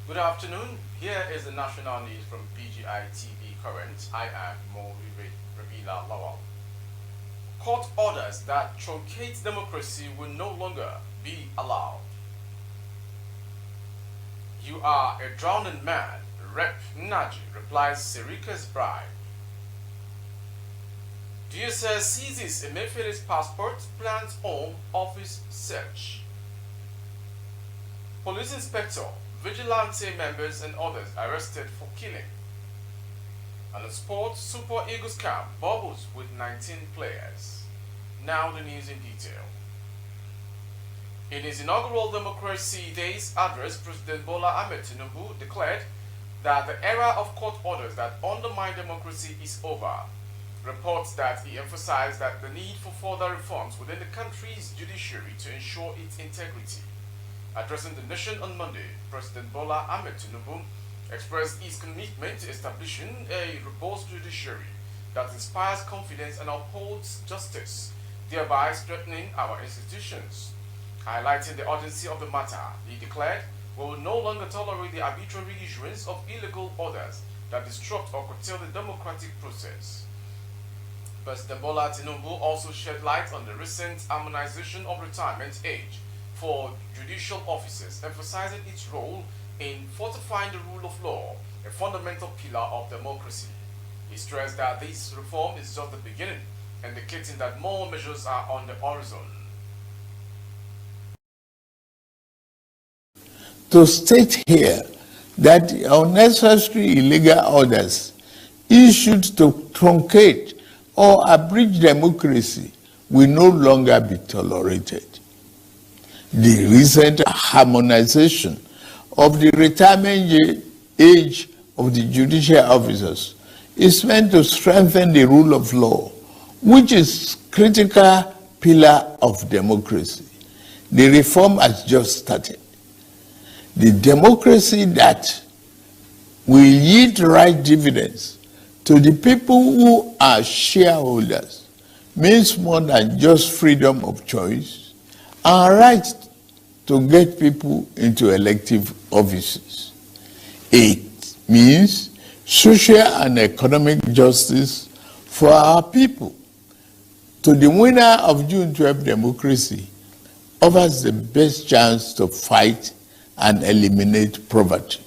Good afternoon. Here is the national news from BGI TV Current. I am Rabila Lawal. Court orders that truncate democracy will no longer be allowed. You are a drowning man. Rep Nnaji replies Sirika's bribe. DSS seizes Emefiele's passport, plans home office search. Police inspector, vigilante members and others arrested for killing. And in sports, Super Eagles camp bubbles with 19 players. Now the news in detail. In his inaugural Democracy Days address, President Bola Ahmed Tinubu declared that the era of court orders that undermine democracy is over. Reports that he emphasized that the need for further reforms within the country's judiciary to ensure its integrity. Addressing the nation on Monday, President Bola Ahmed Tinubu expressed his commitment to establishing a robust judiciary that inspires confidence and upholds justice, thereby strengthening our institutions. Highlighting the urgency of the matter, he declared, "We will no longer tolerate the arbitrary issuance of illegal orders that disrupt or curtail the democratic process." President Bola Tinubu also shed light on the recent harmonization of retirement age for judicial officers, emphasizing its role in fortifying the rule of law, a fundamental pillar of democracy. He stressed that this reform is just the beginning, indicating that more measures are on the horizon. To state here that unnecessary illegal orders issued to truncate or abridge democracy will no longer be tolerated. The recent harmonization of the retirement age of the judicial officers is meant to strengthen the rule of law, which is critical pillar of democracy. The reform has just started. The democracy that will yield right dividends to the people who are shareholders means more than just freedom of choice and right to get people into elective offices. It means social and economic justice for our people. To the winner of June 12 democracy offers the best chance to fight and eliminate poverty.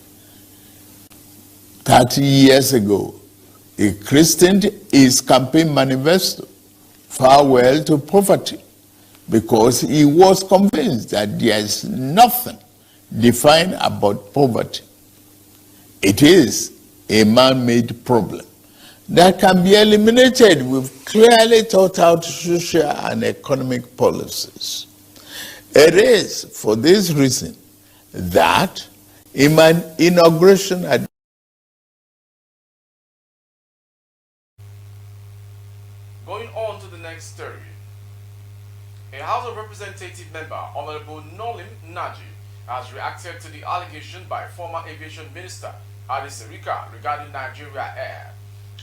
30 years ago, he christened his campaign manifesto, "Farewell to Poverty," because he was convinced that there is nothing defined about poverty. It is a man-made problem that can be eliminated with clearly thought out social and economic policies. It is for this reason that in my inauguration at Going on to the next story. A House of Representative member, Honorable Nnaji, has reacted to the allegation by former Aviation Minister Sirika regarding Nigeria Air.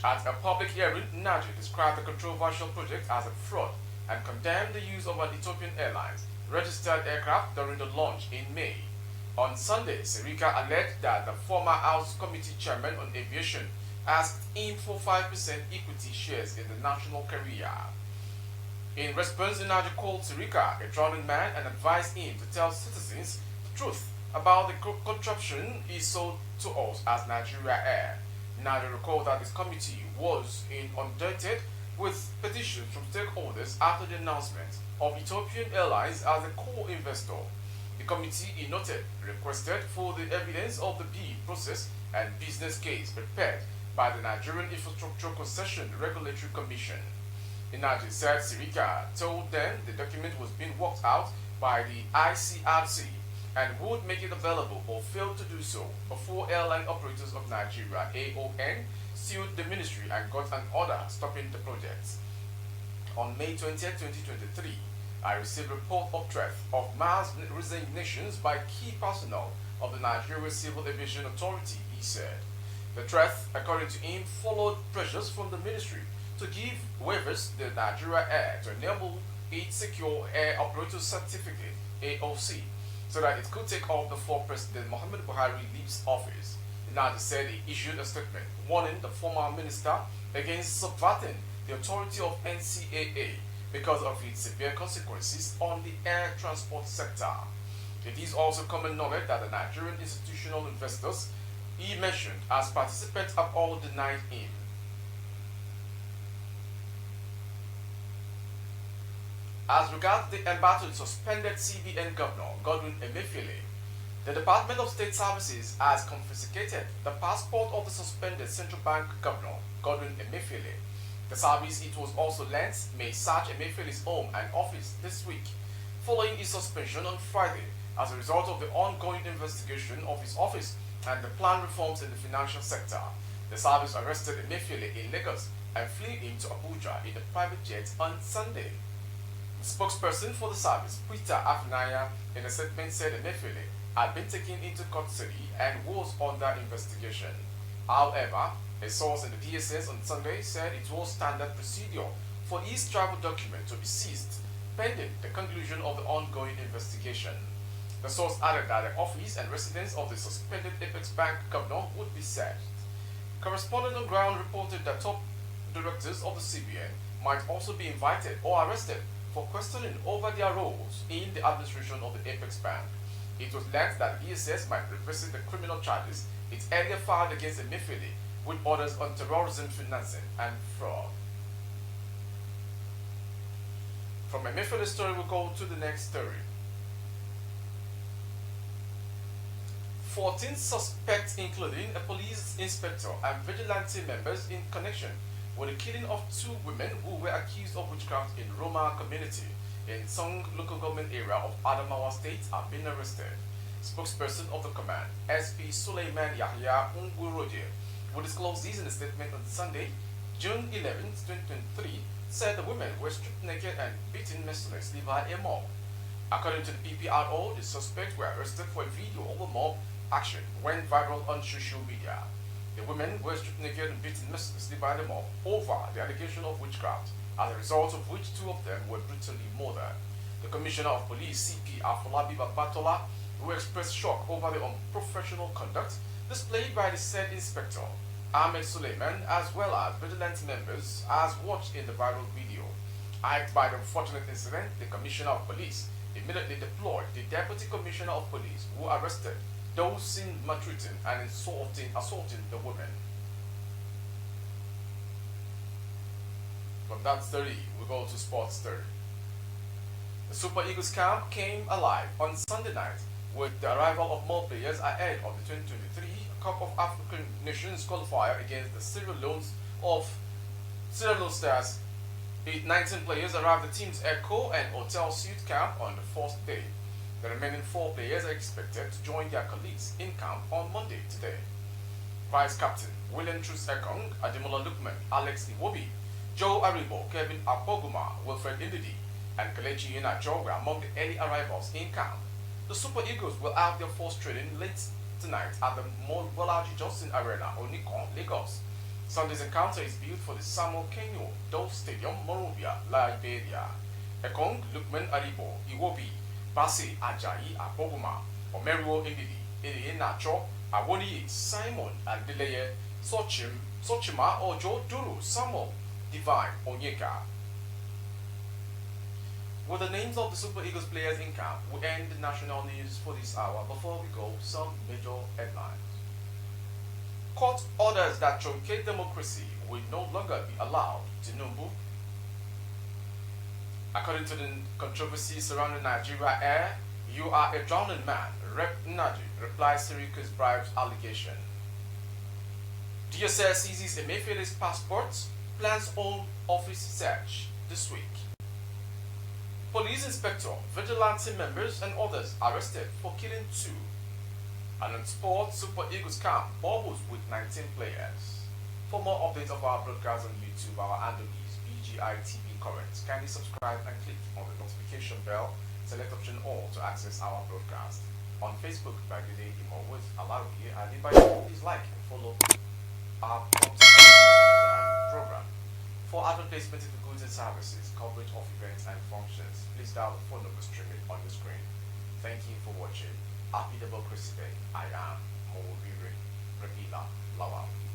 At a public hearing, Nnaji described the controversial project as a fraud and condemned the use of an Ethiopian Airlines registered aircraft during the launch in May. On Sunday, Sirika alleged that the former House Committee Chairman on Aviation asked him for 5% equity shares in the national carrier. In response, Nnaji called Sirika a drowning man and advised him to tell citizens the truth about the contraption he sold to us as Nigeria Air. Nnaji recalled that his committee was inundated with petitions from stakeholders after the announcement of Ethiopian Airlines as a co-investor. The committee, he noted, requested for the evidence of the bid process and business case prepared by the Nigerian Infrastructure Concession Regulatory Commission. Nnaji said Sirika told them the document was being worked out by the ICRC and would make it available but failed to do so before Airline Operators of Nigeria (AON) sued the ministry and got an order stopping the project. On May 20, 2023, I received a report of threat of mass resignations by key personnel of the Nigeria Civil Aviation Authority, he said. The threat, according to him, followed pressures from the ministry to give waivers to Nigeria Air to enable its Secure Air Operator Certificate (AOC). so that it could take off before President Muhammad Buhari leaves office. Nnaji said he issued a statement warning the former minister against subverting the authority of NCAA because of its severe consequences on the air transport sector. It is also common knowledge that the Nigerian institutional investors he mentioned as participants have all denied him. As regards the embattled suspended CBN Governor Godwin Emefiele, the Department of State Services has confiscated the passport of the suspended Central Bank Governor Godwin Emefiele. The service, it was also learnt, may search Emefiele's home and office this week, following his suspension on Friday as a result of the ongoing investigation of his office and the planned reforms in the financial sector. The service arrested Emefiele in Lagos and flew him to Abuja in a private jet on Sunday. The spokesperson for the service, Peter Afinaya, in a statement said Emefiele had been taken into custody and was under investigation. However, a source in the DSS on Sunday said it was standard procedure for his travel document to be seized pending the conclusion of the ongoing investigation. The source added that the office and residence of the suspended Apex Bank governor would be searched. Correspondent on ground reported that top directors of the CBN might also be invited or arrested for questioning over their roles in the administration of the Apex Bank. It was learned that the DSS might revisit the criminal charges it earlier filed against Emefiele with orders on terrorism financing and fraud. From Emefiele's story, we'll go to the next story. 14 suspects, including a police inspector and vigilante members in connection with the killing of 2 women who were accused of witchcraft in Roma community in Song local government area of Adamawa State, have been arrested. Spokesperson of the command, SP Suleiman Yahya Unguroje, who disclosed this in a statement on Sunday, June 11, 2023, said the women were stripped naked and beaten mercilessly by a mob. According to the PPRO, the suspects were arrested for a video of a mob action went viral on social media. The women were stripped naked and beaten mercilessly by the mob over the allegation of witchcraft, as a result of which 2 of them were brutally murdered. The Commissioner of Police, CP Afolabi Babatola, who expressed shock over the unprofessional conduct displayed by the said inspector, Ahmed Suleiman, as well as vigilante members, as watched in the viral video. Hyped by the unfortunate incident, the Commissioner of Police immediately deployed the Deputy Commissioner of Police, who arrested those seen maltreating and assaulting the women. From that story, we go to sports story. The Super Eagles camp came alive on Sunday night with the arrival of more players ahead of the 2023 Cup of African Nations qualifier against the Sierra Leone Stars. 19 players arrived at the team's Echo and Hotel Suite camp on the 4th day. The remaining 4 players are expected to join their colleagues in camp on Monday today. Vice Captain William Trus Ekong, Ademola Lukman, Alex Iwobi, Joe Aribo, Kevin Apoguma, Wilfred Indidi, and Kelechi Iheanacho were among the early arrivals in camp. The Super Eagles will have their first training late tonight at the Mobolaji Johnson Arena, Onikon, Lagos. Sunday's encounter is built for the Samuel Kenyo Dove Stadium, Monrovia, Liberia. Ekong, Lukman Aribo, Iwobi, Basi Ajayi Apoguma, Omeruo Indidi, Iheanacho, Awoniyi, Simon Adeleye, Sochima Ojo Duru, Samuel, Divine Onyeka. With the names of the Super Eagles players in camp, we end the national news for this hour. Before we go, some major headlines. Court orders that truncate democracy will no longer be allowed. Tinubu. According to the controversy surrounding Nigeria Air, you are a drowning man. Rep Nnaji replies Sirika's bribes allegation. DSS seizes Emefiele's passports, plans home office search this week. Police inspector, vigilante members and others arrested for killing 2. And in sports, Super Eagles camp bubbles with 19 players. For more updates of our broadcast on YouTube, our handle is BGI TV Current. Kindly subscribe and click on the notification bell. Select option all to access our broadcast. On Facebook, by the day with Alawi and invite you please like and follow our program. For advertisement into goods and services, coverage of events and functions, please dial the phone number streaming on the screen. Thank you for watching. Happy Democracy Day. I am Mo Replie's Lawal.